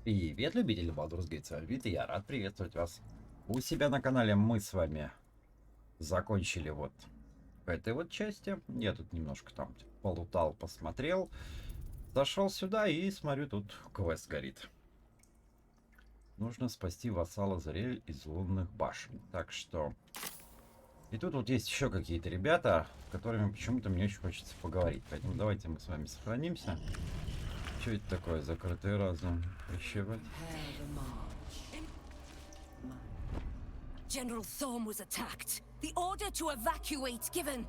Привет, любители Балдурской орбиты, я рад приветствовать вас у себя на канале. Мы с вами закончили вот в этой вот части. Я тут немножко там полутал, посмотрел. Зашел сюда и смотрю, тут квест горит. Нужно спасти вассала Зарель из лунных башен. Так что... И тут вот есть еще какие-то ребята, с которыми почему-то мне очень хочется поговорить. Поэтому давайте мы с вами сохранимся. Что это такое? Закрытый разум. Прищевать. General Thorm was attacked. The order to evacuate given.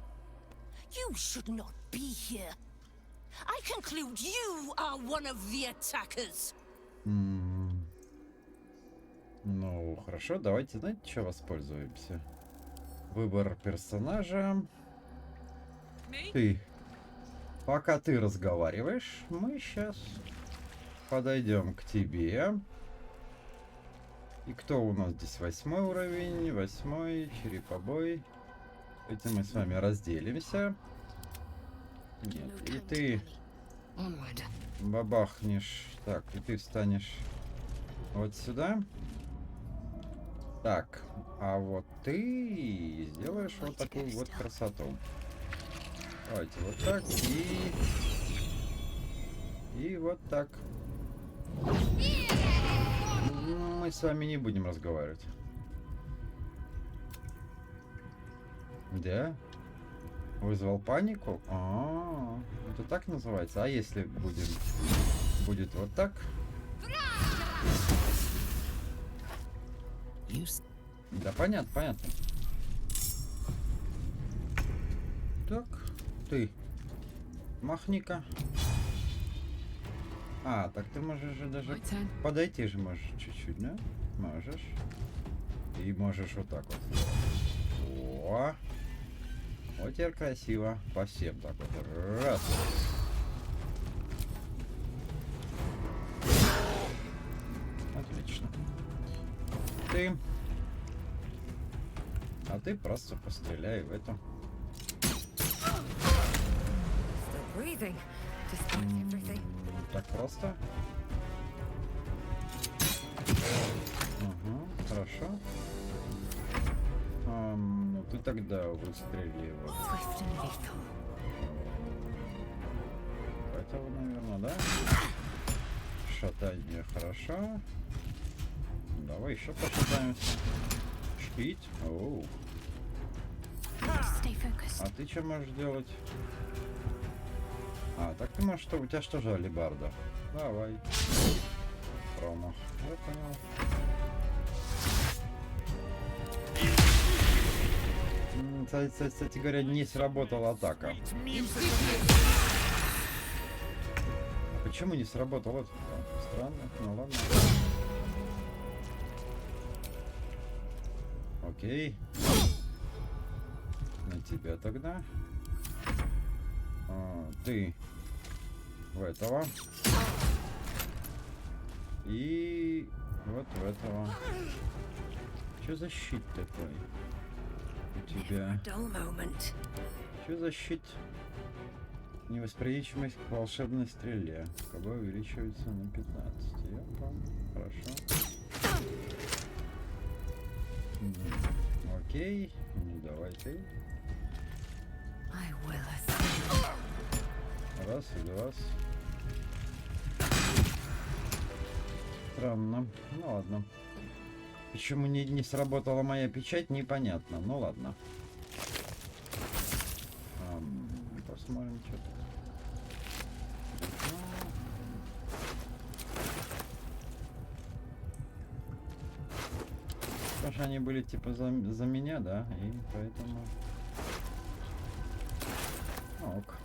You should not be here. I conclude you are one of the attackers. Ну, хорошо, давайте, знаете, что воспользуемся? Выбор персонажа. Ты. Пока ты разговариваешь, мы сейчас подойдем к тебе. И кто у нас здесь? 8-й уровень, 8-й, черепобой. Этим мы с вами разделимся. Нет, и ты бабахнешь. Так, и ты встанешь вот сюда. Так, а вот ты сделаешь вот такую вот красоту. Давайте вот так и вот так. Мы с вами не будем разговаривать. Да? Вызвал панику? Это так называется. А если будет вот так? Да, понятно, понятно. Так, ты махни-ка. Так ты можешь же даже подойти же можешь чуть-чуть, да? Можешь. И можешь вот так вот сделать. О! Вот теперь красиво. По всем так вот. Раз. Отлично. Ты. А ты просто постреляй в эту. Так просто. Угу, хорошо. Ну ты тогда выстрели его. Этого, наверное, да? Шатание хорошо. Давай еще пошатаемся. Шпить. Оу. А ты что можешь делать? Так ты можешь, что у тебя что же алибарда? Давай. Промах. Я понял. Кстати говоря, не сработала атака. Почему не сработало? Вот странно. Ну ладно. Окей. На тебя тогда. Ты в этого. И вот в этого. Что за щит такой у тебя? Что за щит? Невосприимчивость к волшебной стреле. КБ увеличивается на 15. Я помню. Хорошо. Окей. Ну давай ты. Раз и два. Странно. Ну ладно. Почему не сработала моя печать, непонятно. Ну ладно. Посмотрим, что тут. Потому что они были типа за меня, да? И поэтому... Ок.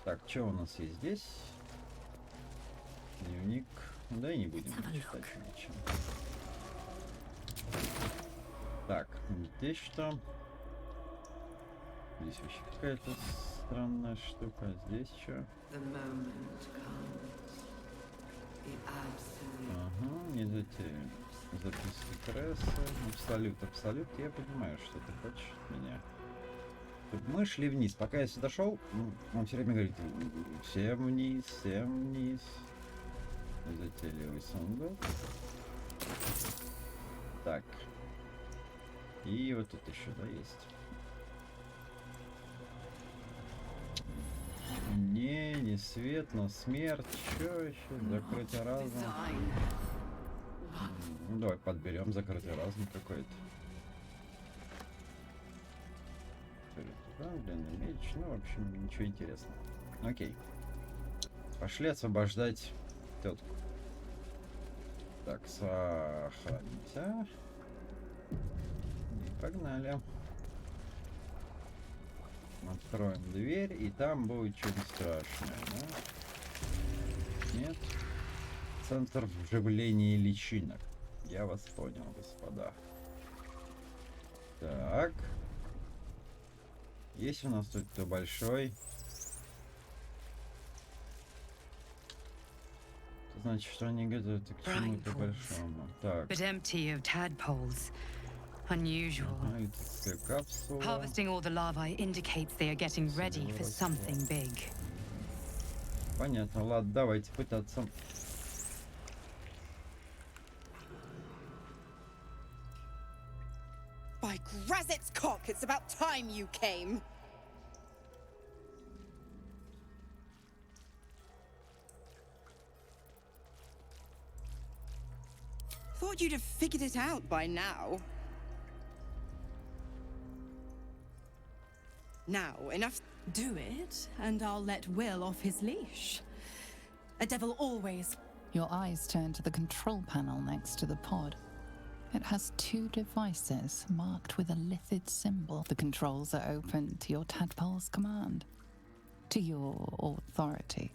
Так, что у нас есть здесь? Дневник. Да и не будем читать ничего. Так, здесь что? Здесь вообще какая-то странная штука. Здесь что? Ага, не затерян. Записки Кресса. Абсолют. Я понимаю, что ты хочешь от меня. Мы шли вниз. Пока я сюда шел, он все время говорит: всем вниз, всем вниз. Затейливый сундук. Так. И вот тут еще, да, есть. Не свет, но смерть. Что еще? Закрытый разум. Ну, давай подберем закрытый разум какой-то. Длинный меч. Ну, в общем, ничего интересного. Окей. Пошли освобождать тетку. Так, сохранимся. И погнали. Откроем дверь, и там будет что-нибудь страшное, да? Нет? Центр вживления личинок. Я вас понял, господа. Так. Есть у нас тут кто большой? Значит, что они готовятся к чему-то большому. Так. Unusual. Капсула. Harvesting all the larvae indicates they are getting ready for something big. Понятно, ладно, давайте пытаться. By Grazit's cock, it's about time you came. Thought you'd have figured it out by now. Now, enough. Do it, and I'll let Will off his leash. A devil always. Your eyes turn to the control panel next to the pod. It has two devices marked with a lithid symbol. The controls are open to your tadpole's command, to your authority.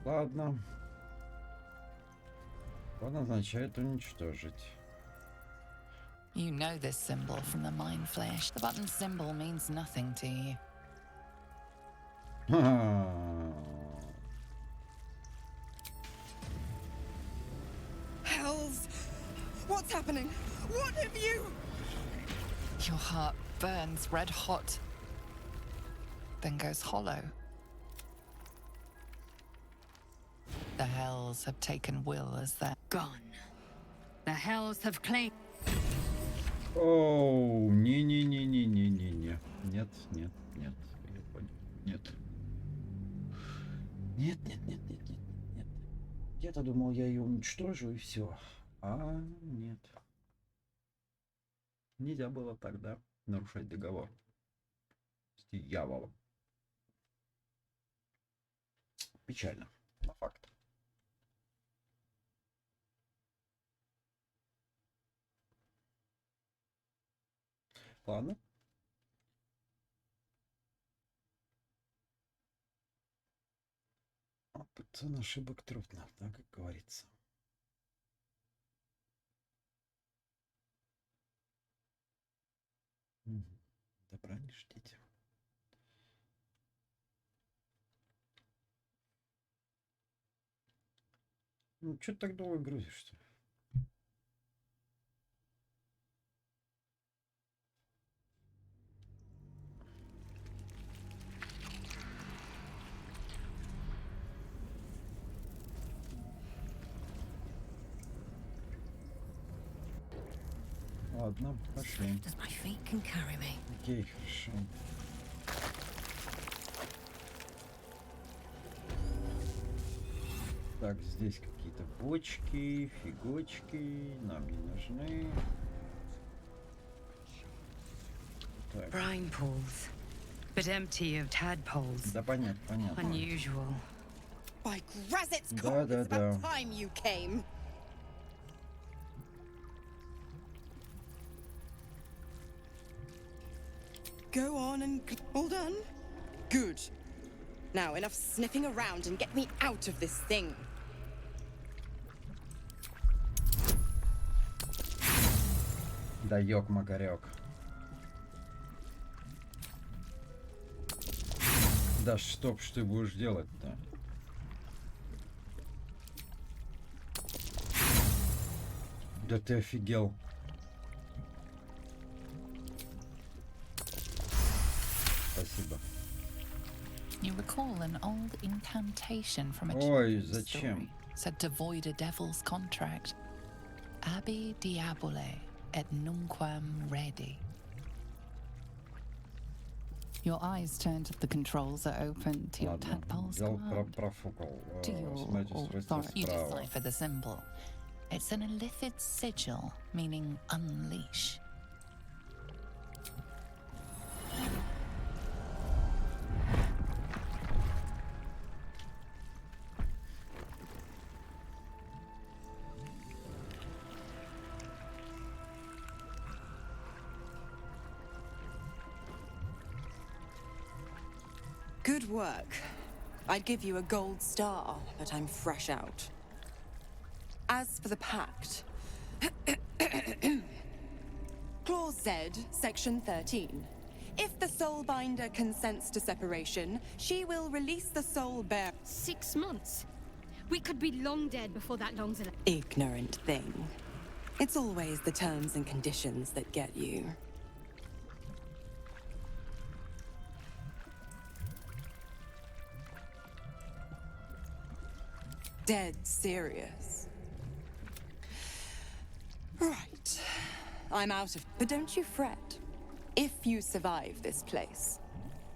Ладно. Он означает уничтожить. You know this symbol from the Mind Flash. The button symbol means nothing to you. Hells! What's happening? What have you? Your heart burns red hot, then goes hollow. The Hells have taken Will as their Gone. The Hells have claimed. Оу, не-не-не-не-не-не-не. Нет, нет, нет. Я понял. Нет. Нет, нет, нет, нет, нет, нет. Я-то думал, я ее уничтожу и все. А нет. Нельзя было тогда нарушать договор с дьяволом. Печально, но факт. Ладно. Цена ошибок трудно, да, как говорится. Добра не ждите. Ну, что ты так долго грузишься? Ладно, пошли. As my feet can carry me. Окей, хорошо. Так, здесь какие-то бочки, фигочки, нам не нужны. Так. Brine pools, but empty of tadpoles. Да, понятно, понятно. Unusual. By Grazit's Да, cock, да, it's да. about time you came. Go on and all done? Good. Now, enough sniffing around and get me out of this thing. Да ёк-макарёк. Да что ж ты будешь делать-то? Да ты офигел. You recall an old incantation from a Ой, children's зачем? story said to void a devil's contract. Abi diabole et nunquam redi. Your eyes turn to the controls are open to your Ладно, tadpole's взял, command. профукал. To your Смотрите устройство authority, you справа. decipher the symbol. It's an illithid sigil, meaning unleash. Good work. I'd give you a gold star, but I'm fresh out. As for the pact, Clause Z, Section 13. If the Soulbinder consents to separation, she will release the soul bearer. 6 months? We could be long dead before that long's elapsed. Ignorant thing. It's always the terms and conditions that get you. Dead serious. Right. I'm out of... But don't you fret. If you survive this place,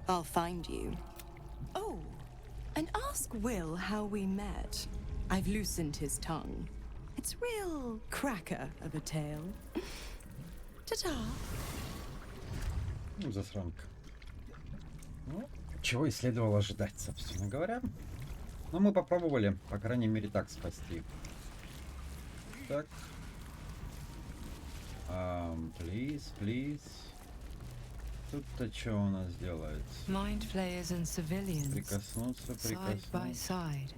I'll find you. Oh, and ask Will how we met. I've loosened his tongue. It's real cracker of a tale. Ta-ta. Ну, засранка. Ну, чего и следовало ожидать, собственно говоря. Но мы попробовали, по крайней мере, так спасти. Так. Please. Тут-то что у нас делается? Mind flayers and civilians, Прикоснуться, side by прикоснуться. side.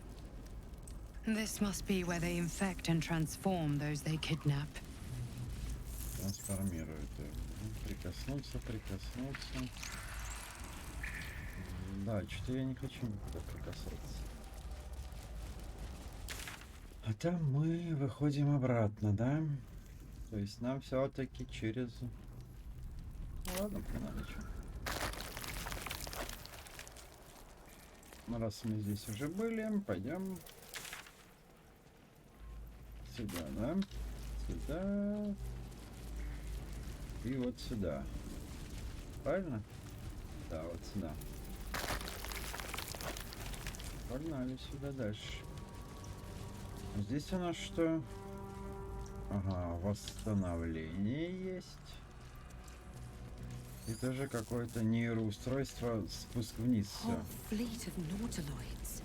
This must be where they infect and transform those they kidnap. Трансформирует. Прикоснуться. Да, что-то я не хочу никуда прикасаться. А там мы выходим обратно, да? То есть нам все-таки через... Ну ладно, погнали, что. Ну, раз мы здесь уже были, пойдем сюда, да? Сюда. И вот сюда. Правильно? Да, вот сюда. Погнали сюда дальше. Здесь у нас что? Ага, восстановление есть. И тоже какое-то нейроустройство, спуск вниз. Всё. Fleet of nautiloids.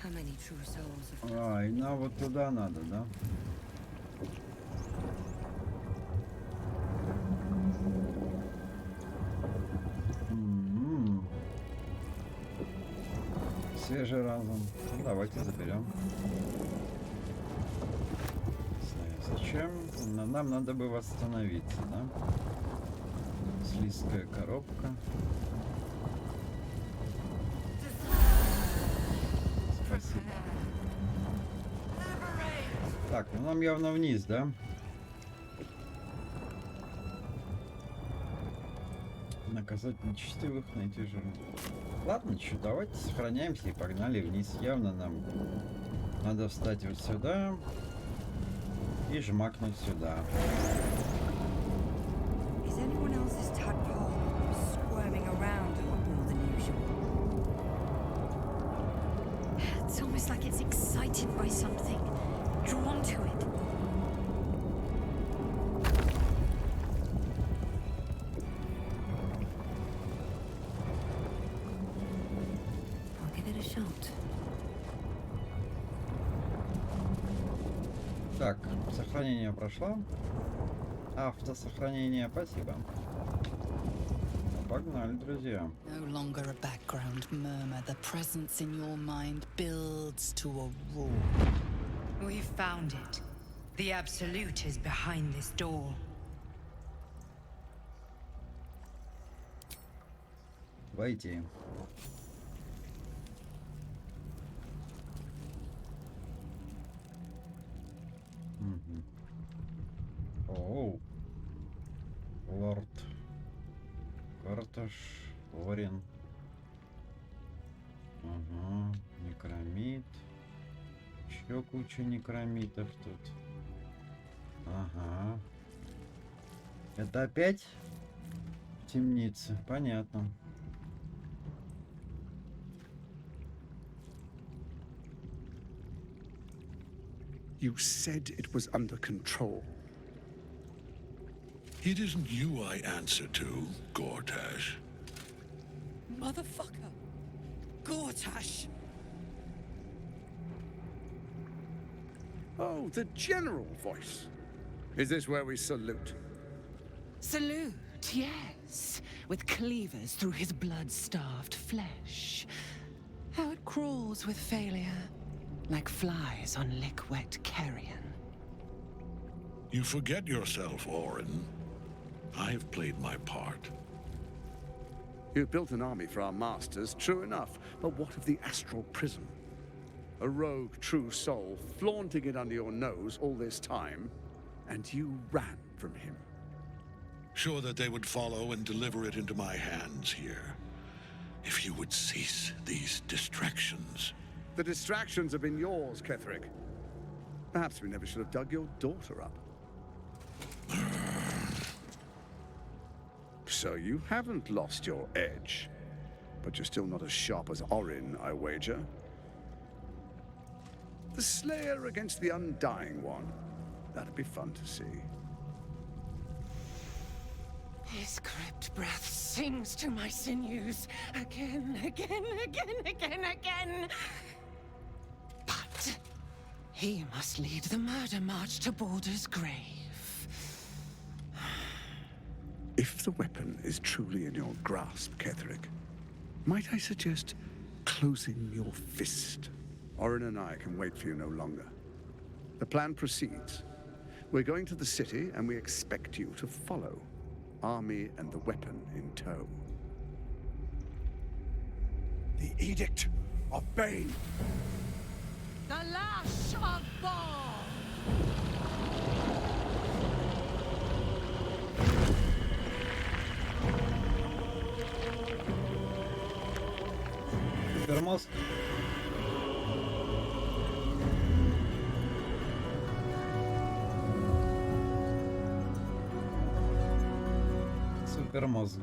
How many true souls have А, и нам вот туда надо, да? Свежий разум. Ну, давайте заберем. Зачем? Нам надо бы восстановиться, да? Слизкая коробка. Спасибо. Так, ну нам явно вниз, да? Наказать нечестивых, найти жертву. Ладно, что, давайте сохраняемся и погнали вниз. Явно нам надо встать вот сюда и жмакнуть сюда. Is anyone else's tadpole squirming around a lot more than usual? It's almost like it's excited by something, drawn to it. I'll give it a shot. Так, сохранение прошло. Автосохранение, спасибо. Погнали, друзья. No longer a background murmur, the presence in your mind builds to a roar. We've found it. The Absolute is behind this door. Войти. Оу. Лорд. Карташ. Лорин. Еще куча некромитов тут. Ага. Это опять темница? Понятно. You said it was under control. It isn't you I answer to, Gortash. Motherfucker! Gortash! Oh, the general voice. Is this where we salute? Salute, yes, with cleavers through his blood-starved flesh. How it crawls with failure, like flies on lick-wet carrion. You forget yourself, Orin. I've played my part. You've built an army for our masters, true enough. But what of the astral prison? A rogue true soul flaunting it under your nose all this time, and you ran from him. Sure that they would follow and deliver it into my hands here. If you would cease these distractions. The distractions have been yours, Ketherek. Perhaps we never should have dug your daughter up. So you haven't lost your edge. But you're still not as sharp as Orin, I wager. The Slayer against the Undying One. That'd be fun to see. His crypt breath sings to my sinews again, again, again, again, again. But he must lead the murder march to Baldur's grave. If the weapon is truly in your grasp, Ketherek, might I suggest closing your fist? Orin and I can wait for you no longer. The plan proceeds. We're going to the city, and we expect you to follow. Army and the weapon in tow. The Edict of Bane. The lash of Ball! Супер мозг. Супер мозг.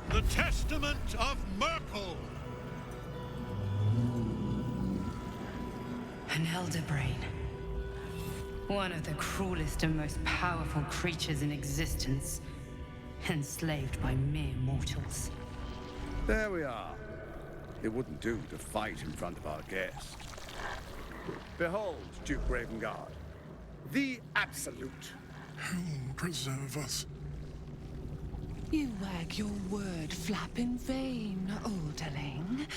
The Testament of Merkel! An elder brain. One of the cruelest and most powerful creatures in existence. Enslaved by mere mortals. There we are. It wouldn't do to fight in front of our guest. Behold, Duke Ravengard. The Absolute. Heaven preserve us. You wag your word flap in vain, olderling.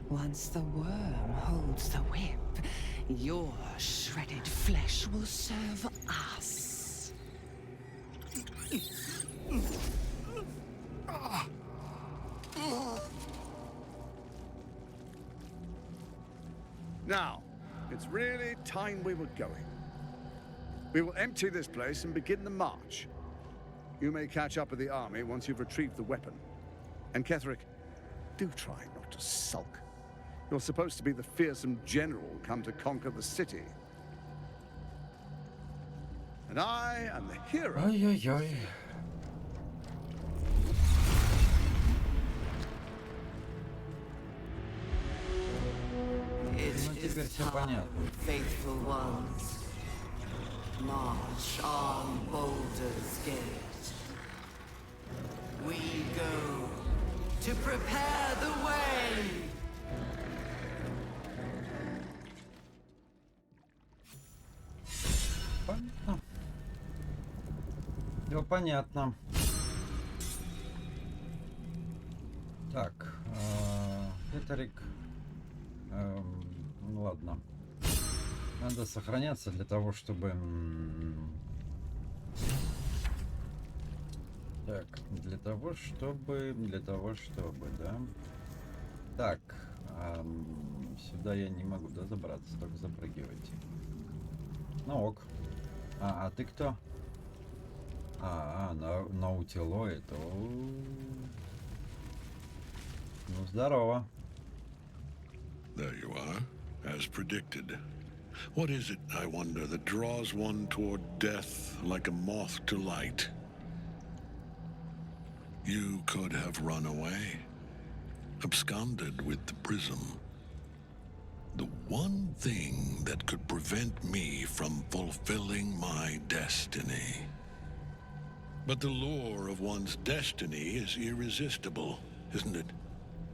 Once the worm holds the whip, your shredded flesh will serve us. Now, it's really time we were going. We will empty this place and begin the march. You may catch up with the army once you've retrieved the weapon. And Ketherek, do try not to sulk. You're supposed to be the fearsome general come to conquer the city. And I am the hero. Ой-ой-ой. Ну, теперь все понятно. Faithful ones, march on Baldur's Gate. We go to prepare the way. Понятно. Все понятно. Так, Кетерик. Ну ладно. Надо сохраняться для того, чтобы... Так, для того, чтобы, да? Так, сюда я не могу, да, забраться, только запрыгивайте. Ну ок. А ты кто? наутилоид. Ну, здорово. There you are, as predicted. What is it, I wonder, that draws one toward death like a moth to light? You could have run away, absconded with the prism. The one thing that could prevent me from fulfilling my destiny. But the lure of one's destiny is irresistible, isn't it?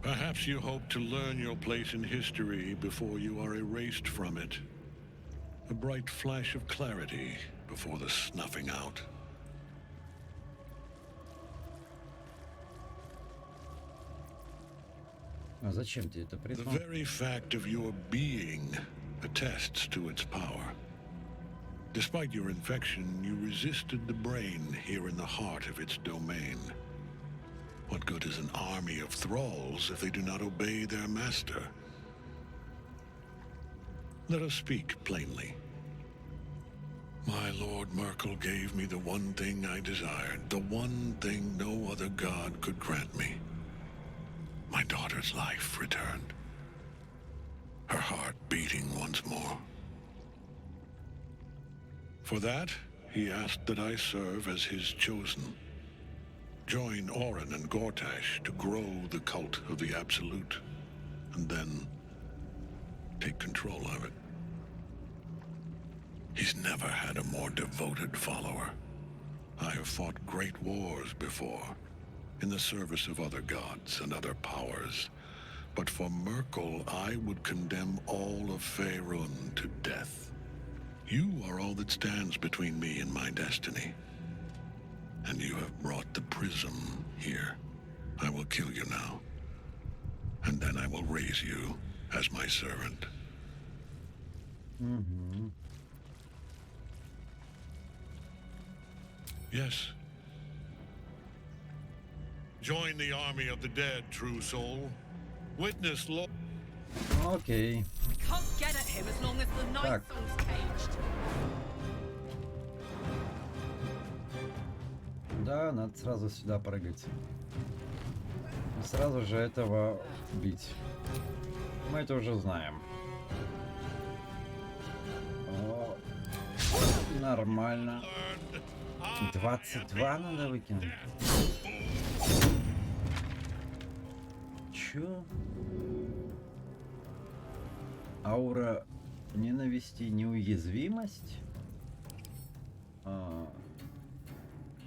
Perhaps you hope to learn your place in history before you are erased from it. A bright flash of clarity before the snuffing out. А зачем тебе это The прислал? very fact of your being attests to its power. Despite your infection, you resisted the brain here in the heart of its domain. What good is an army of thralls if they do not obey their master? Let us speak plainly. My Lord Merkel gave me the one thing I desired, the one thing no other god could grant me. My daughter's life returned. Her heart beating once more. For that, he asked that I serve as his chosen. Join Orin and Gortash to grow the cult of the Absolute, and then take control of it. He's never had a more devoted follower. I have fought great wars before, in the service of other gods and other powers. But for Merkel, I would condemn all of Faerun to death. You are all that stands between me and my destiny. And you have brought the prism here. I will kill you now. And then I will raise you as my servant. Угу. Yes. Join the army of the dead, true soul. Witness Lord. Окей. Can't get at him as long as the night Так. soul's caged. Да, надо сразу сюда прыгать. И сразу же этого бить. Мы это уже знаем. О, нормально. 22 надо выкинуть. Чё? Аура ненависти, неуязвимость?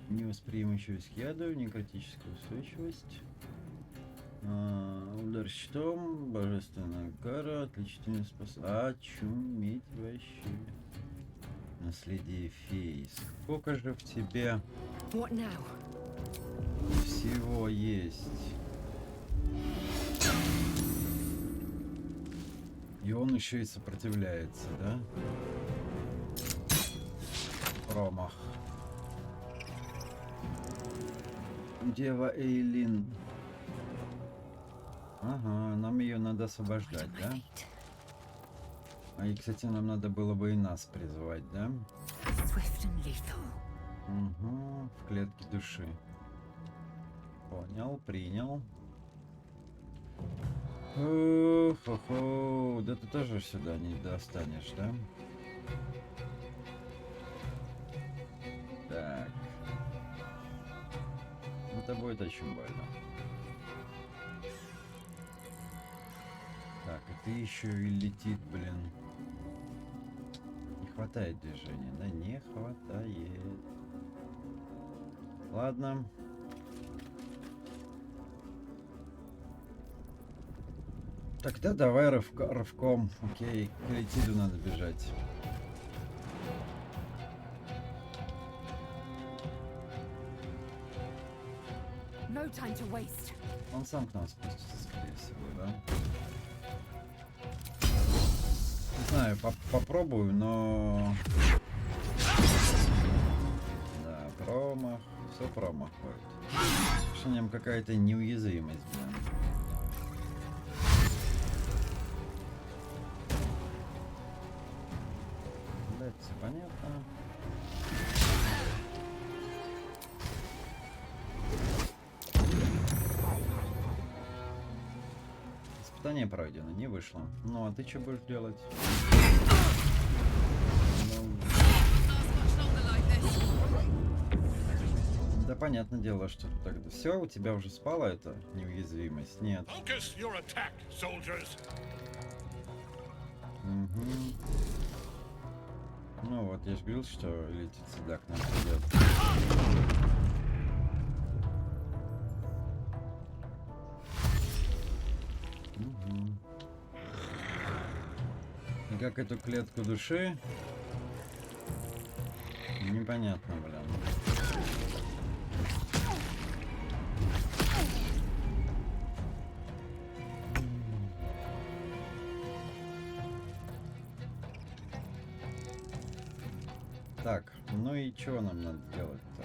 Невосприимчивость к яду, некротическая устойчивость. Удар щитом, божественная кара, отличительная способность. Очуметь вообще. Наследие феи. Сколько же в тебе всего есть? И он еще и сопротивляется, да? Промах. Дева Эйлин. Ага, нам ее надо освобождать, да? И, кстати, нам надо было бы и нас призвать, да? Угу, в клетке души. Понял, принял. Хо-хо, да ты тоже сюда не достанешь, да? Так. Это будет очень больно. Так, и ты еще и летит, блин. Не хватает движения, да? Не хватает. Ладно. Тогда давай рывком. Окей, к Летиду надо бежать. Он сам к нам спустится, скорее всего, да? Не знаю, попробую, но... Да, промах. Все промах будет. Что в нем какая-то неуязвимость, блин. Да, это все понятно. Испытание пройдено, не вышло. Ну, а ты что будешь делать? Да, понятное дело, что тогда все, у тебя уже спала эта неуязвимость. Нет. Угу. Ну вот, я же говорил, что летит сюда к нам придет. Угу. И как эту клетку души? Непонятно, блин. Так, ну и что нам надо делать-то?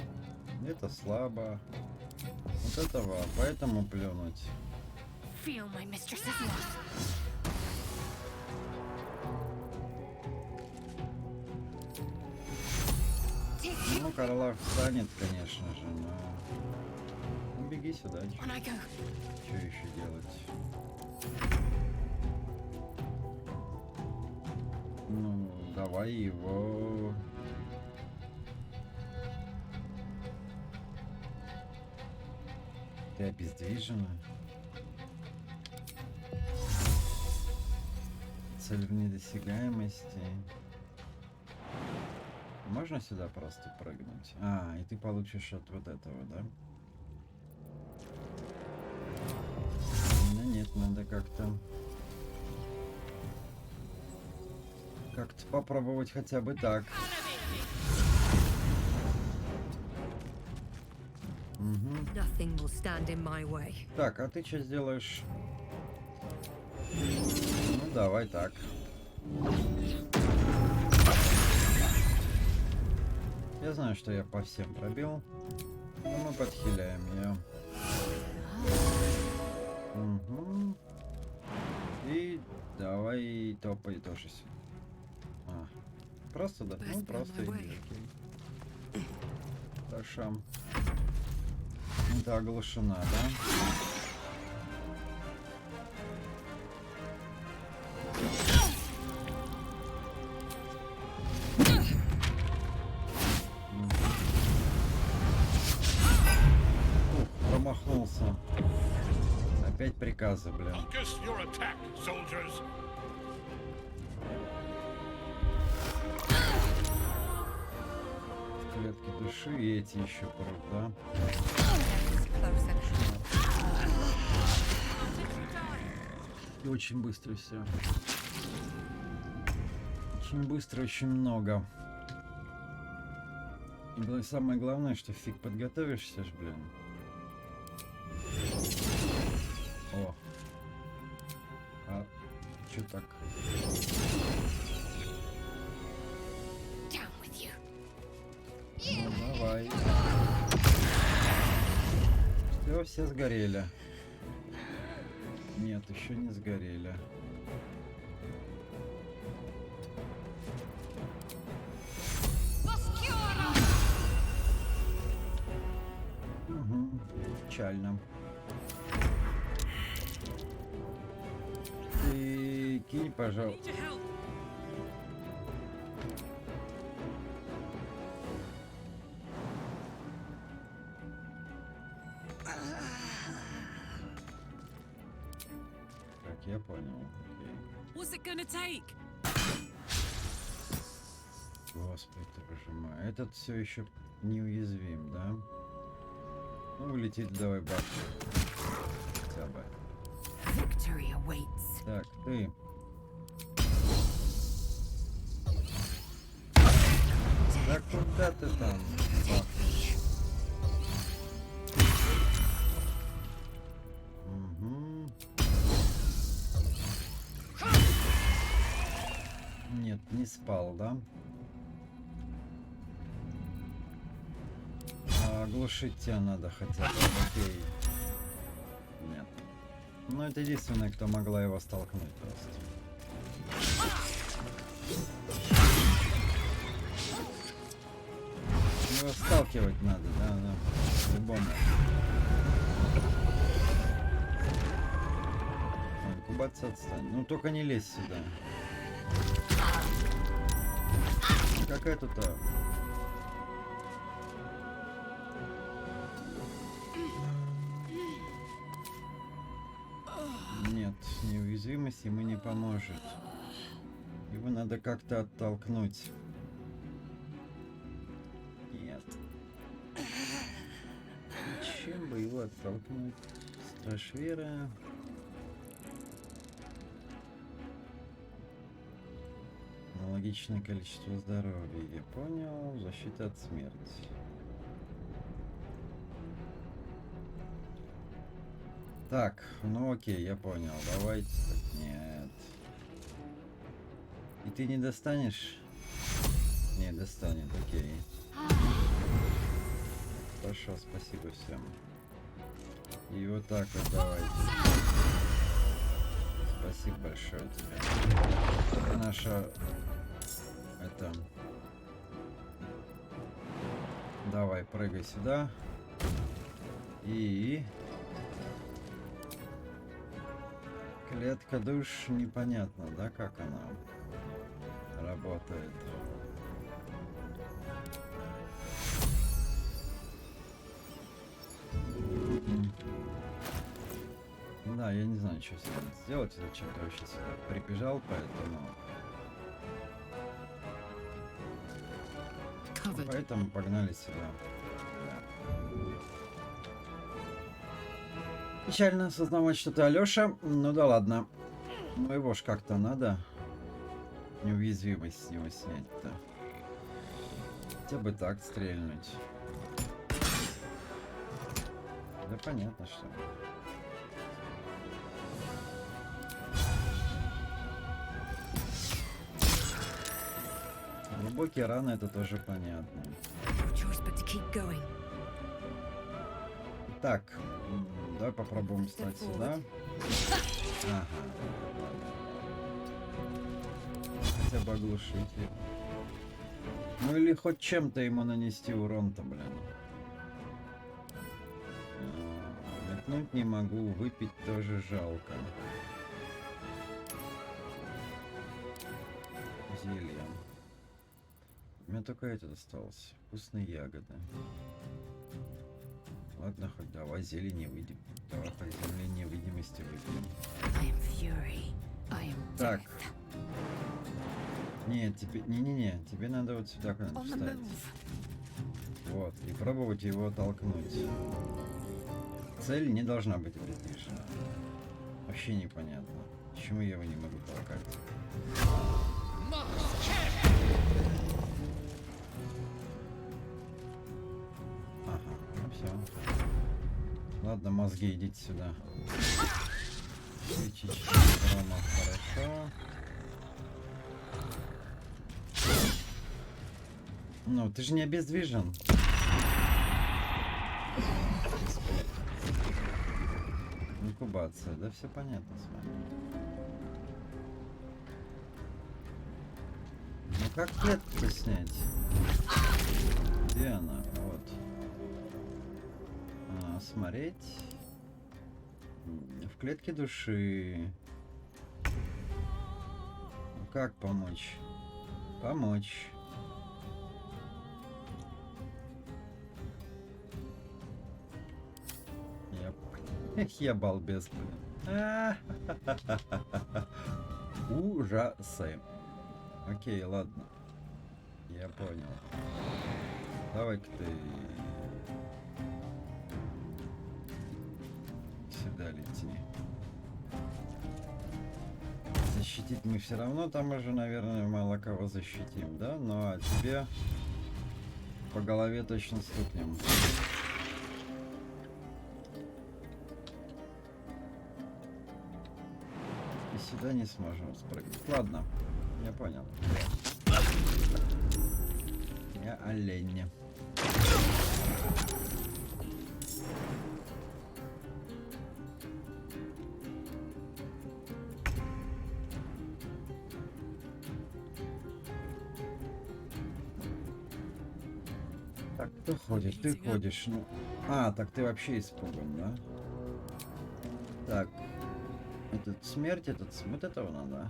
Это слабо. Вот этого, поэтому плюнуть. Ну, Карлах встанет, конечно же, но... Ну, беги сюда. Что еще делать? Ну, давай его... Ты обездвижена. Цель в недосягаемости. Можно сюда просто прыгнуть? А, и ты получишь от вот этого, да? Ну нет, надо как-то попробовать хотя бы так. Угу. Так, а ты что сделаешь? Ну давай так. Я знаю, что я по всем пробил, но мы подхиляем ее. Угу. И давай топай тоже сюда. А, просто да, ну просто иди. Хорошо. Это оглушена, да? Промахнулся. Опять приказы, блин. Клетки души и эти еще прут, да? И очень быстро все. Очень быстро, очень много. И самое главное, что фиг подготовишься ж, блин. О. А чё так? Ну, давай. Все сгорели. Нет, еще не сгорели. Угу. Печально. Ты кинь, пожалуйста. Я понял. Окей. Господи, ты боже мой. Этот все еще неуязвим, да? Ну, улетит, давай башню. Хотя бы. Так, ты. Да куда ты там? Угу. Нет, не спал, да? А оглушить тебя надо хотя бы. Окей. Нет. Ну, это единственное, кто могла его столкнуть просто. Его сталкивать надо, да. По-любому. Инкубация отстань. Ну только не лезь сюда. Какая тут... Нет, неуязвимость ему не поможет. Его надо как-то оттолкнуть. Нет. Чем бы его оттолкнуть? Страж веры. Аналогичное количество здоровья. Я понял. Защита от смерти. Так, ну окей, я понял. Давайте. Нет. И ты не достанешь? Не достанет, окей. Хорошо, спасибо всем. И вот так вот давайте. Спасибо большое тебе. Наша... Это... Давай, прыгай сюда. И... Клетка душ непонятно, да, как она работает. Да, я не знаю, что с этим сделать. Зачем ты вообще сюда прибежал, поэтому погнали сюда. Печально осознавать, что ты Алёша. Ну да ладно. Ну его ж как-то надо. Неуязвимость с него снять-то. Хотя бы так стрельнуть. Да понятно, что. Глубокие раны, это тоже понятно. Так, давай попробуем встать сюда. Ага. Хотя бы оглушить его. Ну или хоть чем-то ему нанести урон-то, блин. Метнуть не могу, выпить тоже жалко. Зелье. У меня только этот остался. Вкусные ягоды. Ладно, хоть давай зелень выйдем. Давай по земле невидимости выпьем. Так. Нет, тебе... Не-не-не, тебе надо вот сюда куда-нибудь встать. Вот, и пробовать его толкнуть. Цель не должна быть обездвижена. Вообще непонятно, почему я его не могу толкать. Ага, ну все. Ладно, мозги, идите сюда. Лечить хрома, хорошо. Ну, ты же не обездвижен. Инкубация, да, все понятно с вами. Ну как клетку снять? Где она? Вот. Смотреть. В клетке души. Как помочь? Помочь. Я балбес, блин. Ужасы. Окей, ладно. Я понял. Давай-ка ты сюда лети. Защитить мы все равно там уже, наверное, мало кого защитим, да? Ну а тебе по голове точно стукнем. Сюда не сможем спрыгнуть. Ладно, я понял. Я олень. Так, кто ходит? Ты ходишь. Ну... А, так ты вообще испуган, да? Так. Этот смерть, вот этого надо.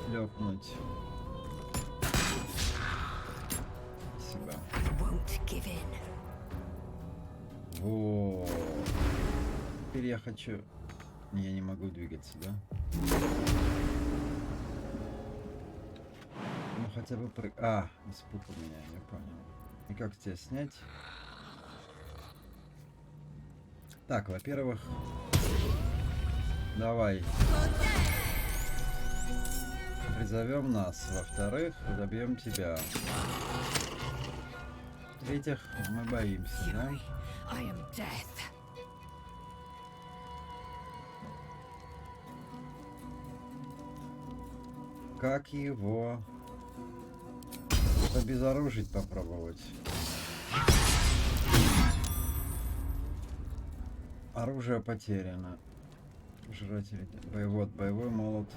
Шлепнуть. Спасибо. Во. Теперь я хочу... Я не могу двигаться, да? Ну хотя бы испугал меня, я понял. И как тебя снять? Так, во-первых, давай призовем нас. Во-вторых, добьем тебя. В-третьих, мы боимся, да? Как его обезоружить попробовать? Оружие потеряно. Жратель. Боевой молот.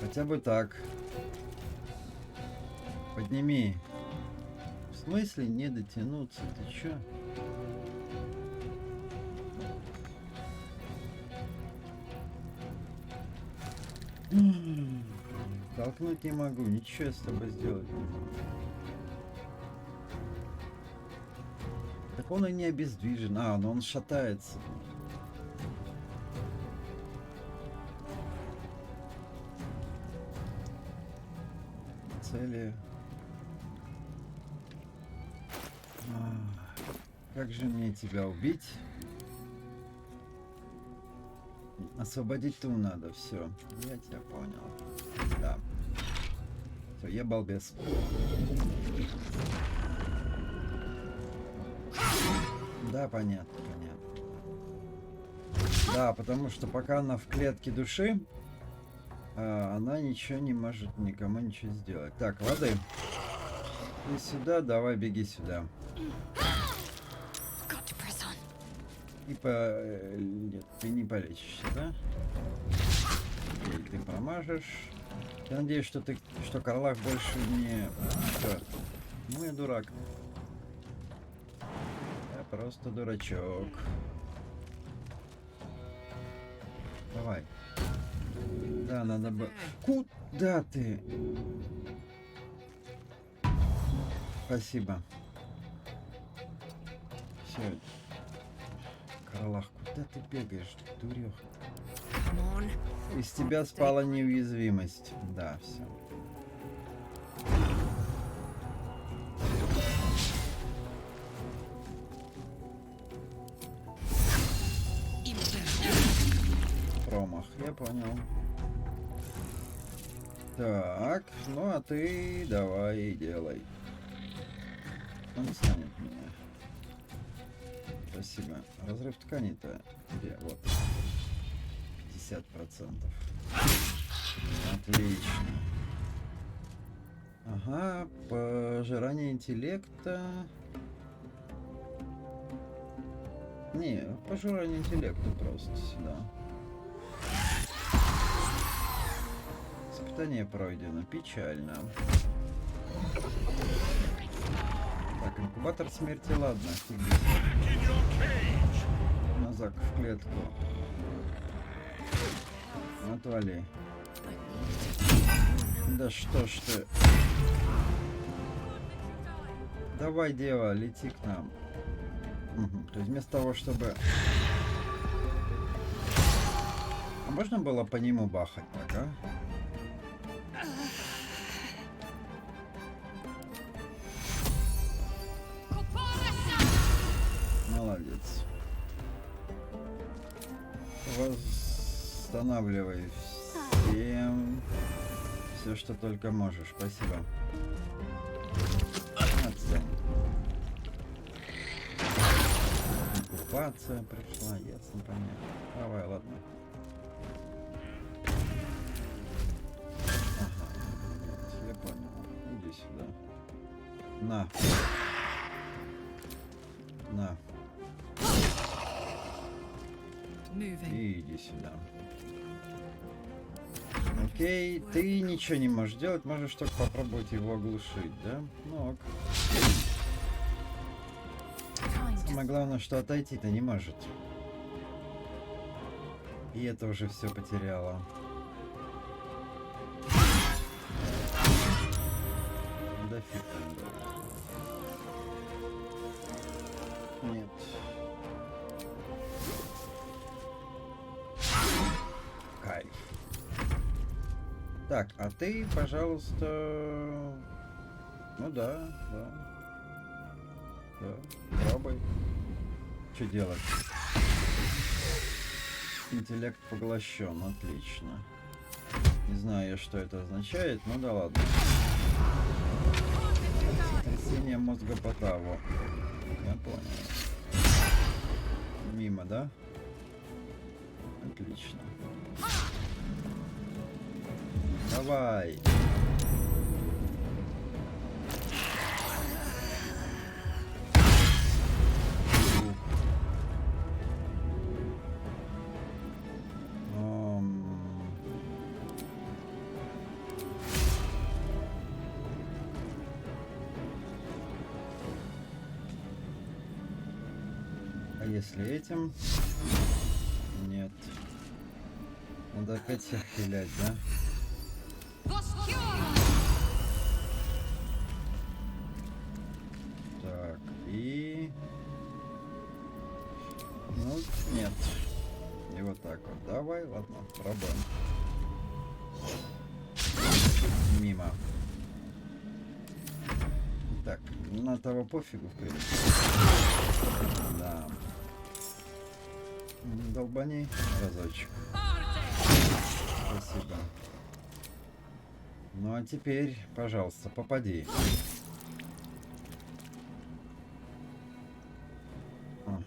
Хотя бы так. Подними. В смысле не дотянуться? Ты чё? Толкнуть не могу. Ничего с тобой сделать не могу. Так он и не обездвижен. Но он шатается. Цели. Как же мне тебя убить? Освободить ту надо. Все. Я тебя понял. Да. Все, я балбес. Да, понятно. Да, потому что пока она в клетке души, она ничего не может никому ничего сделать. Так, воды. Ты сюда, давай беги сюда. И нет, ты не полечишься, да? Окей, ты промажешь. Я надеюсь, что Карлах больше не... Что? Ну, я дурак. Я просто дурачок. Давай. Да, надо бы... Куда ты? Спасибо. Все. Карлах, куда ты бегаешь, дурех? Из тебя спала неуязвимость. Да, все. Промах, я понял. Так, ну а ты давай делай. Он станет меня. Спасибо. Разрыв ткани-то где? Вот. 50%. Отлично. Ага, пожирание интеллекта. Не, пожирание интеллекта просто сюда. Испытание пройдено. Печально. Так, инкубатор смерти, ладно, офигеть. Назад в клетку. Отвали. Да что ж ты. Давай, дева, лети к нам. Угу. То есть вместо того, чтобы... А можно было по нему бахать так, а? Молодец. Восстанавливай всем все, что только можешь. Спасибо. Отстань. Оккупация пришла, ясно, понятно. Давай, ладно. Ага, я понял. Иди сюда. На. На. И иди сюда. Окей, ты ничего не можешь делать, можешь только попробовать его оглушить, да? Ну ок. Самое главное, что отойти-то не может. И это уже все потеряло. Да фиг там было. Нет. Кайф. Так, а ты, пожалуйста... Ну да. Пробуй. Что делать? Интеллект поглощен, отлично. Не знаю я, что это означает, но да ладно. Сотрясение мозга по таву. Я понял. Мимо, да? Отлично. Давай. А если этим? Нет. Надо опять всех хилять, да? Так, и... Ну, нет. И вот так вот. Давай, ладно, пробуем. Мимо. Так, на того пофигу, в принципе. Да. Долбани разочек. Спасибо. Ну а теперь, пожалуйста, попади. Ага.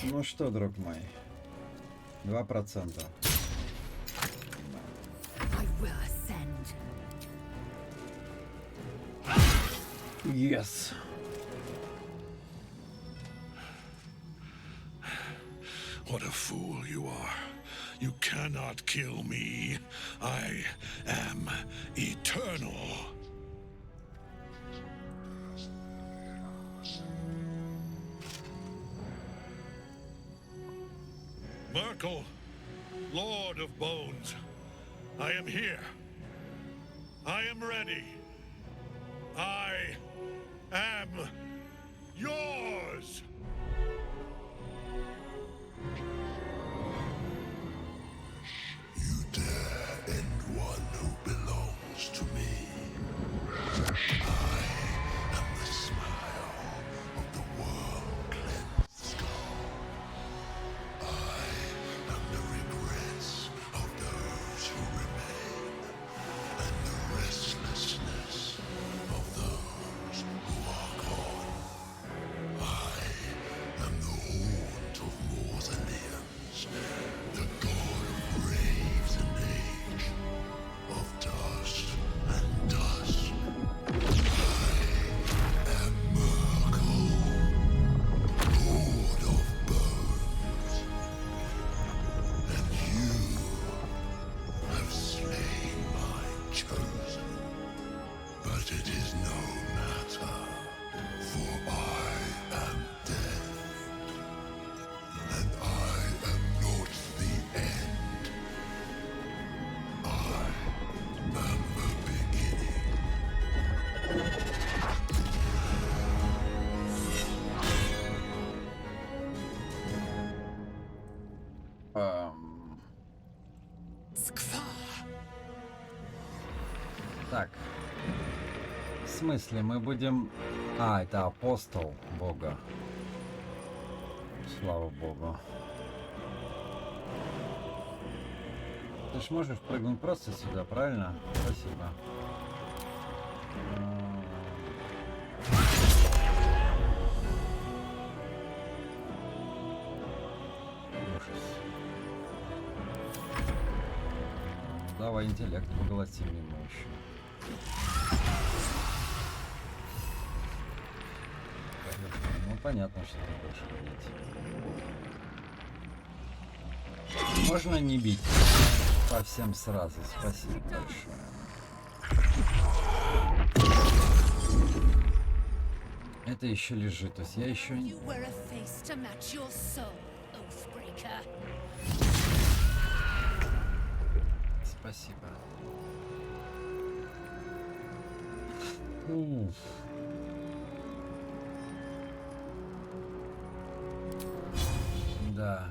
Ну что, друг мой? 2%. Yes. What a fool you are. You cannot kill me. I am eternal. Merkel, Lord of Bones, I am here. I am ready. I am yours. You dare end one who belongs to me. I am the smile of the world-cleansed skull. I am the regrets of those who remain, and the restlessness of those who are gone. I am the haunt of Mausoleums, the god of graves and age, of dust and dust. I am Merkel, Lord of Bones, and you have slain my chosen. But it is no matter, for I am death, and I am not the end. I am the beginning. Так. В смысле, мы будем... А, это апостол Бога. Слава Богу. Ты ж можешь прыгнуть просто сюда, правильно? Спасибо. Ужас. Давай интеллект поглотим ему еще. Ну понятно, что ты будешь ходить. Можно не бить по всем сразу. Спасибо большое. Это еще лежит, то есть я еще не... You were a face to match your soul, Oathbringer. maker. Спасибо. Уф. Да.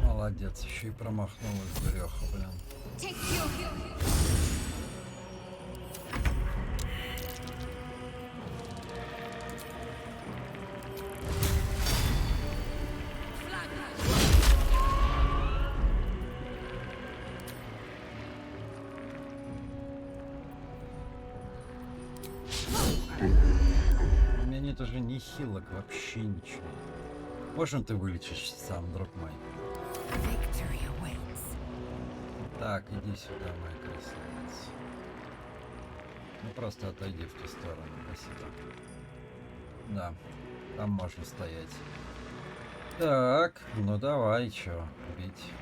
Молодец, еще и промахнулась дуреха, блин. У меня нет уже ни хилок, вообще ничего. Можем ты вылечишь сам, друг мой? Так, иди сюда, моя красавица. Ну просто отойди в ту сторону, спасибо. Да, там можно стоять. Так, ну давай, чё, бить.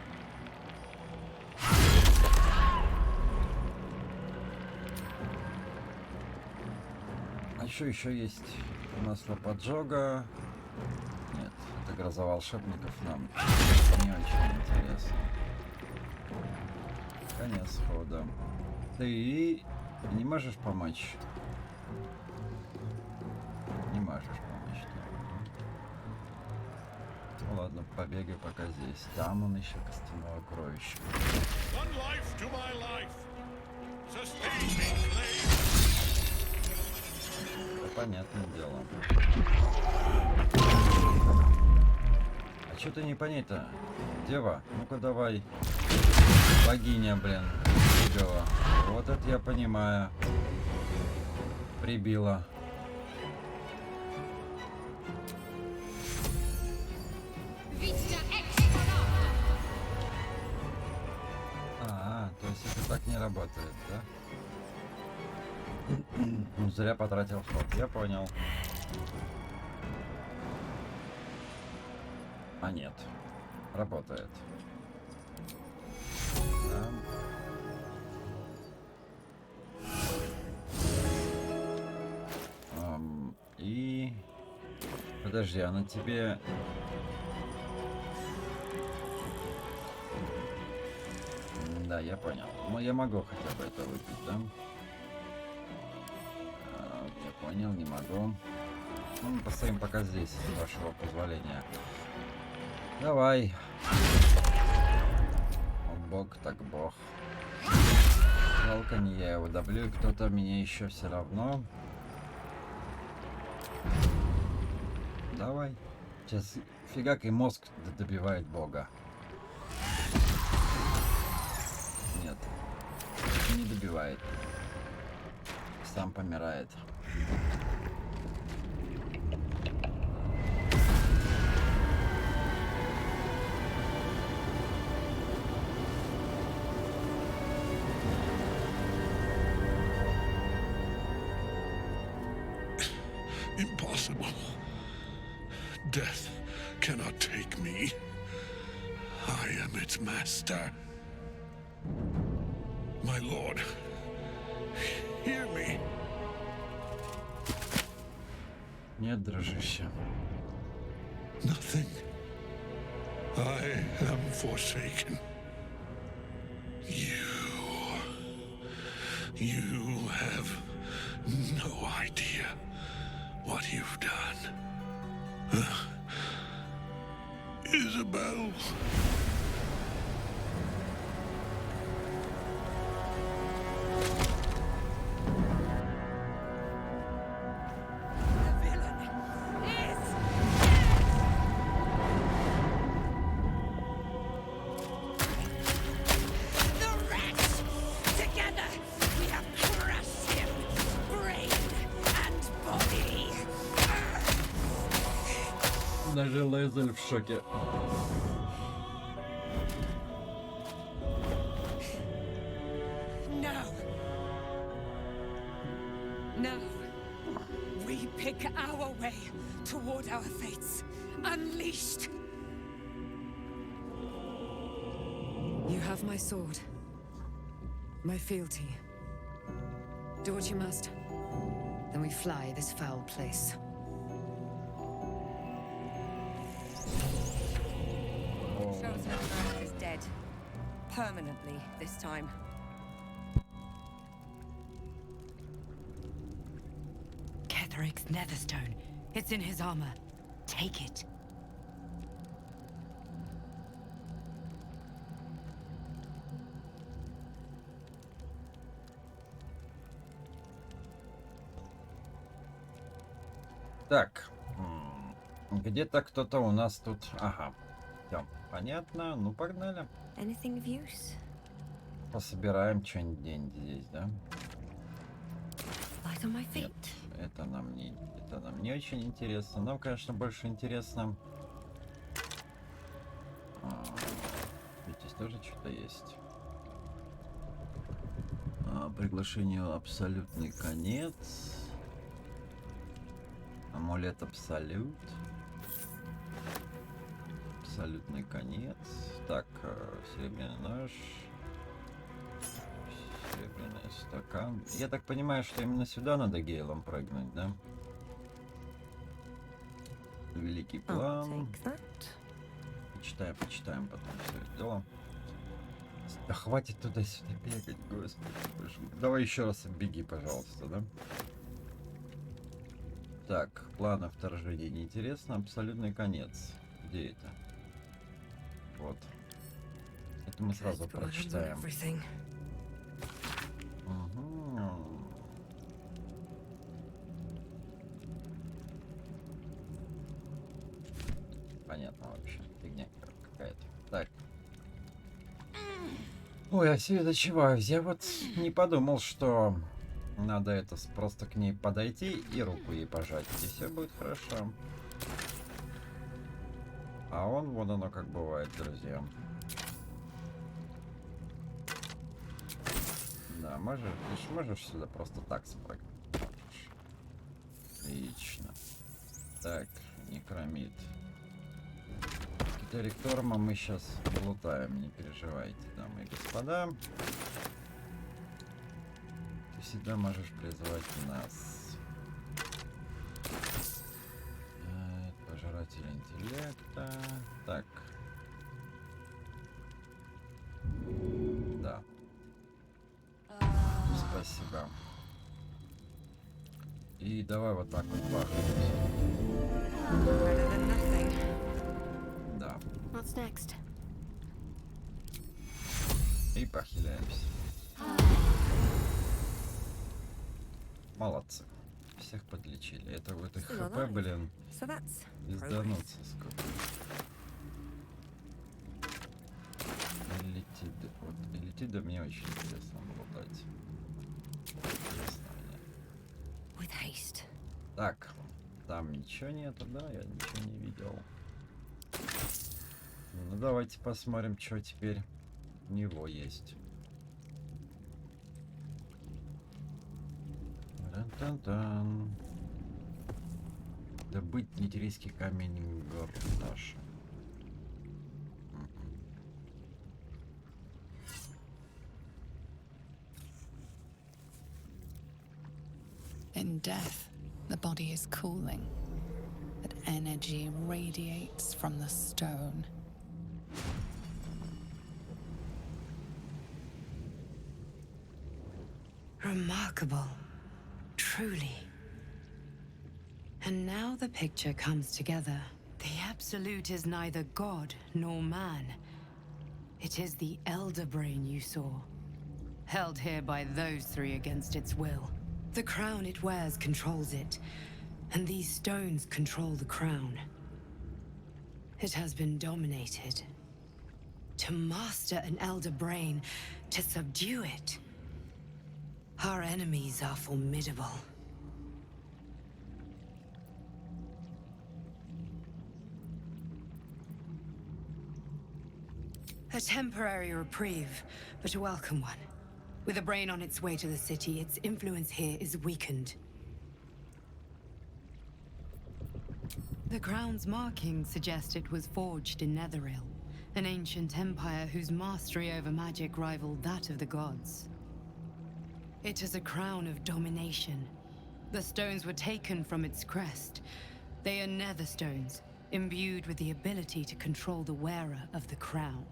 А что еще есть? Масло поджога. Нет, это гроза волшебников нам не очень интересно. Конец хода. Ты не можешь помочь? Не можешь помочь, да. Ну ладно, побегай пока здесь. Там он еще костяного кровища. Да, понятное дело. А что ты не понять-то? Дева, ну-ка давай. Богиня, блин, прибила. Вот это я понимаю. Прибила. То есть это так не работает, да? Ну, зря потратил ход, я понял. А нет, работает. Да. И... Подожди, а на тебе... Да, я понял. Ну, я могу хотя бы это выпить, да? Я понял, не могу. Ну, мы постоим пока здесь, с вашего позволения. Давай. Бог так бог. Жалко, не я его добью, кто-то меня еще все равно. Давай. Сейчас фигак и мозг добивает бога. Нет. Не добивает. Сам помирает. Impossible. Death cannot take me. I am its master. My lord, hear me. Нет, дружище. Nothing. I am forsaken. You have no idea what you've done. Isabel. Даже Лезель в шоке. Now, we pick our way toward our fates, unleashed. You have my sword, my fealty. Do what you must. Then we fly this foul place. Shows that Bard is dead. Permanently this time. Ketheric's netherstone. It's in his armor. Take it. Так, где-то кто-то у нас тут... Ага, всё, понятно. Ну, погнали. Anything of use? Пособираем что-нибудь деньги здесь, да? Light on my feet. Нет, это нам не очень интересно. Нам, конечно, больше интересно... Здесь тоже что-то есть. Приглашение абсолютный конец. Амулет абсолют. Абсолютный конец. Так, серебряный нож. Серебряный стакан. Я так понимаю, что именно сюда надо гейлом прыгнуть, да? Великий план. Почитаем потом все это дело. Да хватит туда-сюда бегать, господи. Боже. Давай еще раз беги, пожалуйста, да? Так, плана вторжения неинтересно. Абсолютный конец. Где это? Вот. Это мы сразу прочитаем. Угу. Понятно вообще. Фигня какая-то. Так. Ой, а все это чего? Я вот не подумал, что... Надо это просто к ней подойти и руку ей пожать, и все будет хорошо. А он, вон оно как бывает, друзья. Да, можешь, ты ж можешь сюда просто так спрыгнуть. Можешь. Отлично. Так, некромит. Кетерик Торма мы сейчас лутаем, не переживайте, дамы и господа. Всегда можешь призывать нас. Пожиратель интеллекта. Так. Да. Спасибо. И давай вот так вот бахнуть. Да. И похиляемся. Молодцы. Всех подлечили. Это вот их хп, блин. Издануться сколько. Элитида. Вот элитида мне очень интересно было дать. Интересно мне. Так. Там ничего нету, да? Я ничего не видел. Ну давайте посмотрим, что теперь у него есть. Тан-тан-тан. Добыть нидерийский камень гордаш. In death, the body is cooling, but energy radiates from the stone. Remarkable. Truly. And now the picture comes together. The Absolute is neither God nor man. It is the Elder Brain you saw, held here by those three against its will. The crown it wears controls it, and these stones control the crown. It has been dominated. To master an Elder Brain, to subdue it. Our enemies are formidable. A temporary reprieve, but a welcome one. With a brain on its way to the city, its influence here is weakened. The crown's markings suggest it was forged in Netheril, an ancient empire whose mastery over magic rivaled that of the gods. It is a crown of domination. The stones were taken from its crest. They are nether stones, imbued with the ability to control the wearer of the crown.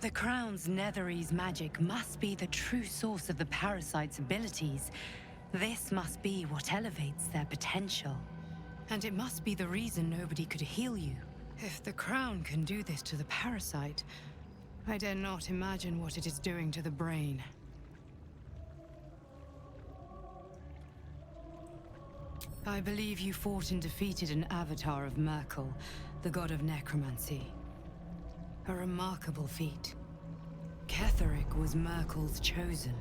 The crown's Netherese magic must be the true source of the parasite's abilities. This must be what elevates their potential. And it must be the reason nobody could heal you. If the crown can do this to the parasite, I dare not imagine what it is doing to the brain. I believe you fought and defeated an avatar of Merkel, the god of necromancy. A remarkable feat. Ketherek was Merkel's chosen.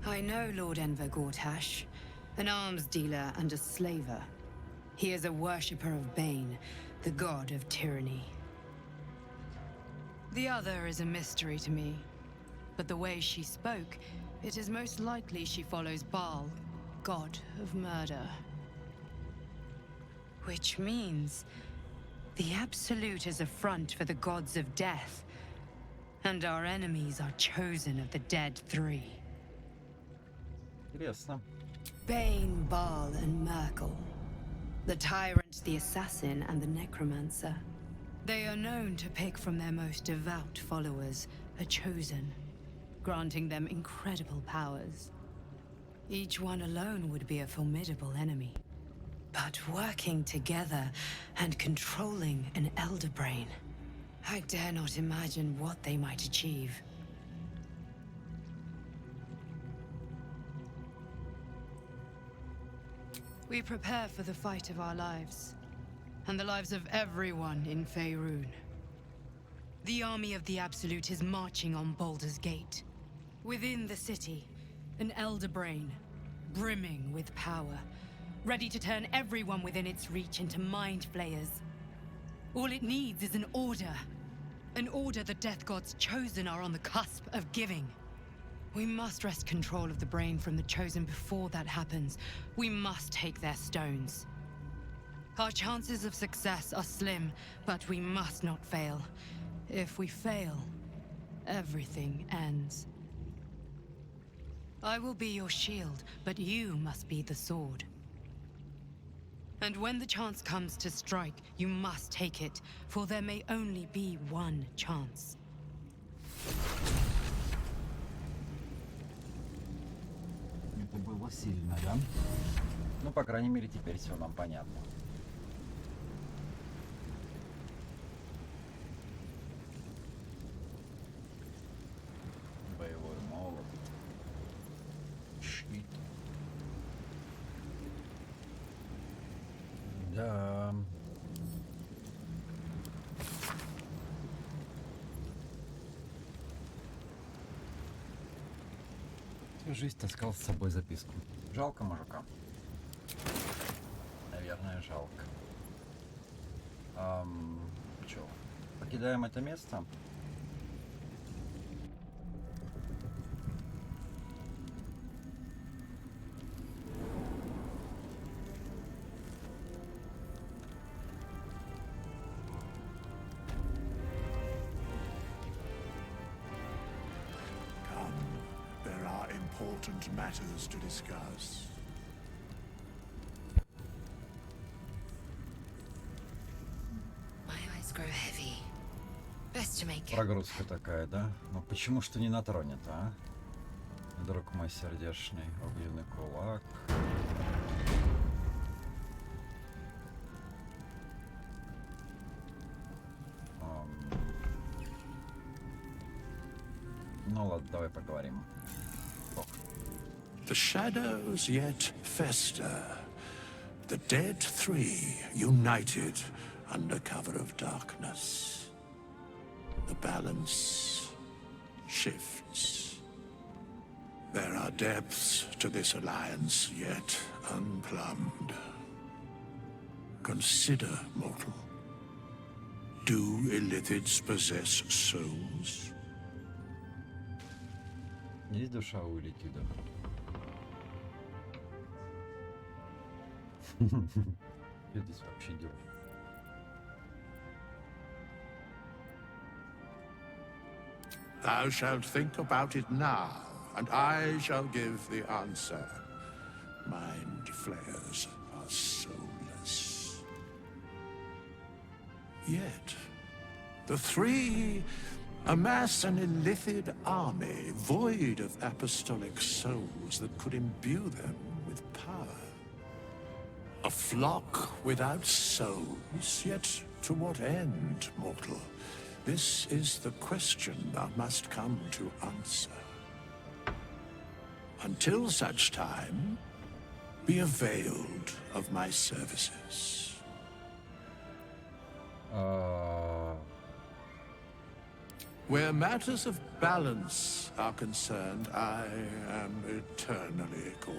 I know Lord Enver Gortash, an arms dealer and a slaver. He is a worshipper of Bane, the god of tyranny. The other is a mystery to me, but the way she spoke, it is most likely she follows Baal, god of murder. Which means the Absolute is a front for the gods of death, and our enemies are chosen of the dead three. Интересно. Bane, Baal, and Merkel. The tyrant, the assassin, and the necromancer. They are known to pick from their most devout followers a chosen, granting them incredible powers. Each one alone would be a formidable enemy. But working together and controlling an elder brain, I dare not imagine what they might achieve. We prepare for the fight of our lives, and the lives of everyone in Faerun. The army of the Absolute is marching on Baldur's Gate. Within the city, an elder brain, brimming with power, ready to turn everyone within its reach into mind flayers. All it needs is an order the Death God's chosen are on the cusp of giving. We must wrest control of the brain from the chosen before that happens. We must take their stones. Our chances of success are slim, but we must not fail. If we fail, everything ends. I will be your shield, but you must be the sword. And when the chance comes to strike, you must take it, for there may only be one chance. Это было сильно, да? Ну, по крайней мере, теперь все нам понятно. Боевой молот. Щит. Да. Всю жизнь таскал с собой записку. Жалко мужика. Наверное, жалко. Чё? Покидаем это место. Important matters to discuss. My eyes grow heavy. Best to make it. Прогрузка такая, да? Но почему что не на троне-то, а? Друг мой сердечный, огненный кулак. Ну ладно, давай поговорим. The shadows yet fester. The dead three united under cover of darkness. The balance shifts. There are depths to this alliance yet unplumbed. Consider, mortal. Do illithids possess souls? Есть душа у Ликида? Что здесь вообще делать? Thou shalt think about it now, and I shall give the answer. Mind flayers are soulless. Yet, the three amass an illithid army void of apostolic souls that could imbue them with power. A flock without souls, yet to what end, mortal? This is the question thou must come to answer. Until such time, be availed of my services. Where matters of balance are concerned, I am eternally cold.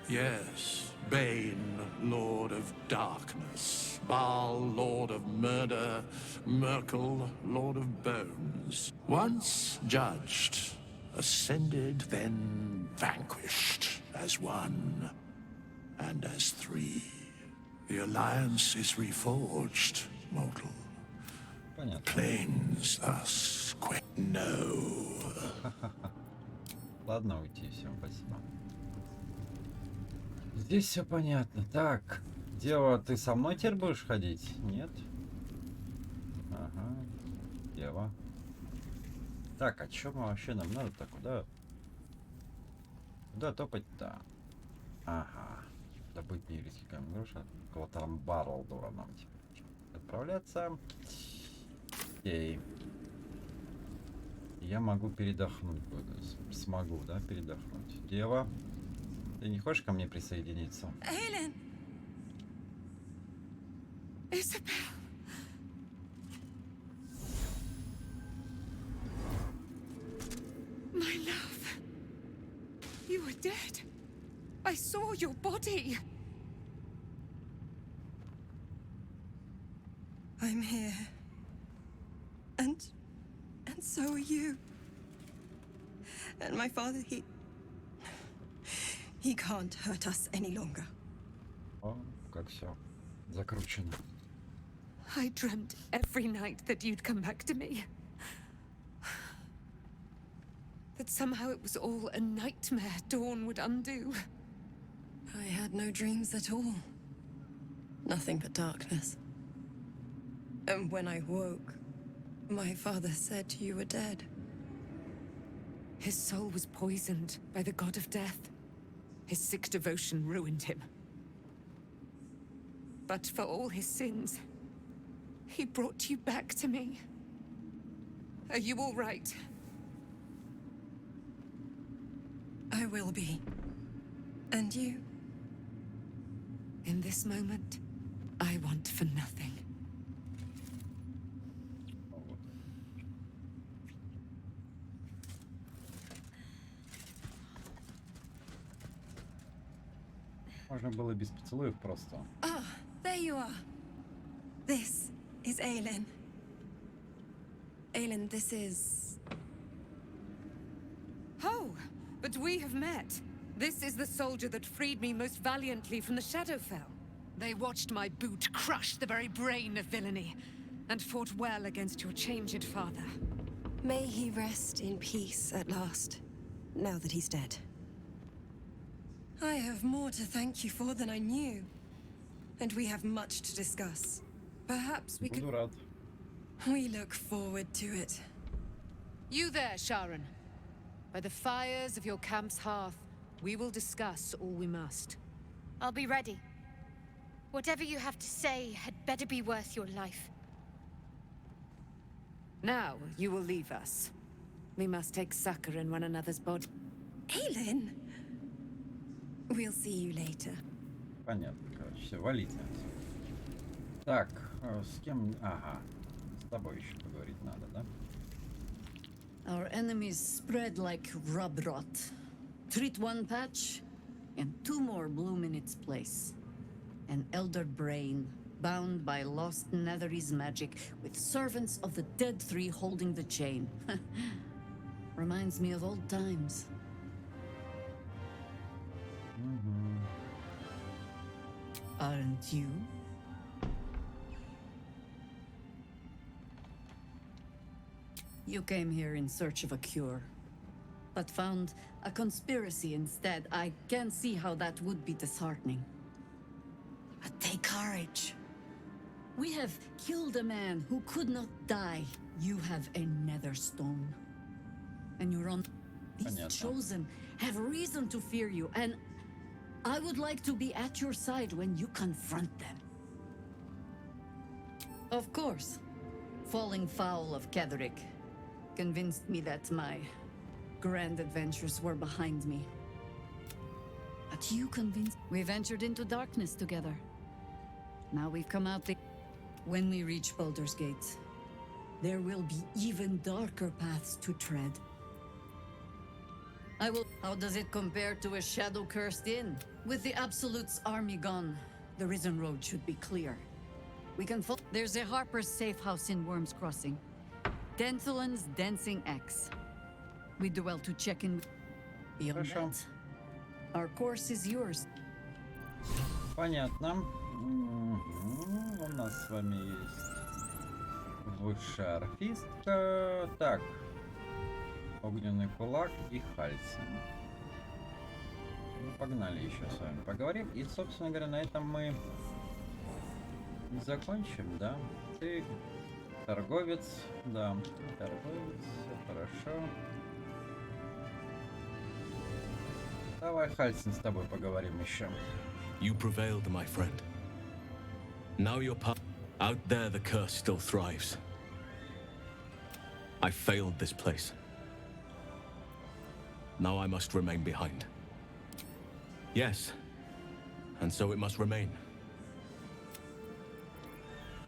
Yes, Bane, Lord of Darkness, Baal, Lord of Murder, Merkel, Lord of Bones. Once judged, ascended, then vanquished as one, and as three. The alliance is reforged, mortal. Понятно. Plains thus quit. No. Ладно, уйти, всем спасибо. Здесь все понятно. Так, Дева, ты со мной теперь будешь ходить? Нет? Ага. Дева. Так, а чё мы вообще нам надо-то? Куда? Куда топать-то? Ага. Добыть нееврейский камень груша. Около там Балдура нам теперь отправляться. Окей. Я могу передохнуть. Смогу, да, передохнуть. Дева, ты не хочешь ко мне присоединиться? Aelin! Isabel! My love! You were dead. I saw your body. I'm here. And so are you. And my father, he can't hurt us any longer. О, как все закручено. I dreamt every night that you'd come back to me. That somehow it was all a nightmare Dawn would undo. I had no dreams at all. Nothing but darkness. And when I woke, my father said you were dead. His soul was poisoned by the god of death. His sick devotion ruined him. But for all his sins, he brought you back to me. Are you all right? I will be. And you? In this moment, I want for nothing. Можно было без поцелуев просто. Ah, there you are. This is Aelin. Aelin, this is... Oh, but we have met. This is the soldier that freed me most valiantly from the Shadowfell. They watched my boot crush the very brain of villainy, and fought well against your changed father. May he rest in peace at last, now that he's dead. I have more to thank you for than I knew. And we have much to discuss. Perhaps we could... Буду рад. We look forward to it. You there, Sharon. By the fires of your camp's hearth, we will discuss all we must. I'll be ready. Whatever you have to say had better be worth your life. Now, you will leave us. We must take succor in one another's body. Aelin! We'll see you later. Понятно, короче, все, валите. Так, с кем... Ага, с тобой еще поговорить надо, да? Our enemies spread like rub rot. Treat one patch, and two more bloom in its place. An elder brain, bound by lost Netherese magic, with servants of the dead three holding the chain. Reminds me of old times. Aren't you? You came here in search of a cure. but found a conspiracy instead. I can see how that would be disheartening. But take courage. We have killed a man who could not die. You have a nether stone. And you're on... These chosen have reason to fear you, and I would like to be at your side when you confront them. Of course, falling foul of Ketterik convinced me that my grand adventures were behind me. But you convinced... We ventured into darkness together. Now we've come out the... When we reach Baldur's Gate, there will be even darker paths to tread. I will... How does it compare to a shadow-cursed inn? With the Absolute's army gone, the Risen Road should be clear. We can follow... There's a Harper's safe house in Worm's Crossing. Denthelin's Dancing Axe. We do well to check in... Beyond that, our course is yours. Понятно. У нас с вами есть высшая арфистка. Так. Огненный кулак и Хальсин. Ну, погнали еще с вами поговорим. И, собственно говоря, на этом мы закончим, да? Ты торговец, да, торговец, все хорошо. Давай, Хальсин, с тобой поговорим еще. You prevailed, my friend. Now you're out there, the curse still thrives. I failed this place. Now I must remain behind. Yes, and so it must remain.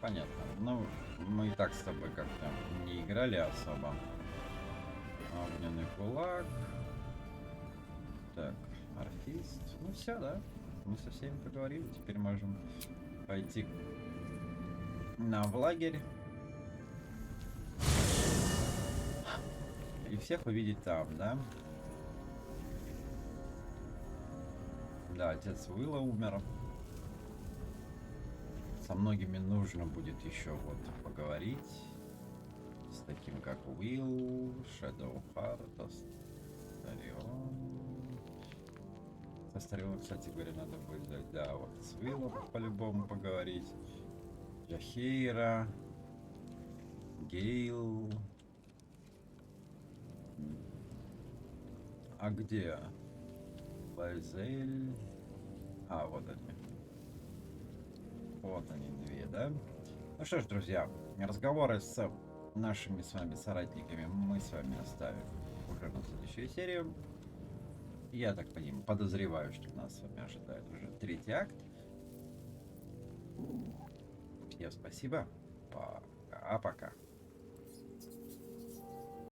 Понятно. Ну, мы и так с тобой как-то не играли особо. Огненный кулак. Так, арфист. Ну все, да. Мы со всеми поговорили. Теперь можем пойти в лагерь. И всех увидеть там, да? Да, отец Уилла умер. Со многими нужно будет еще вот поговорить. С таким как Уилл, Шэдоу Харт, Старион. Со Старионом, кстати говоря, надо будет, да, вот с Уиллом по-любому поговорить. Джахейра, Гейл. А где? Лайзель. А, вот они. Вот они две, да? Ну что ж, друзья, разговоры с нашими с вами соратниками мы с вами оставим уже на следующую серию. Я так понимаю, подозреваю, что нас с вами ожидает уже 3-й акт. Всем спасибо. Пока-пока.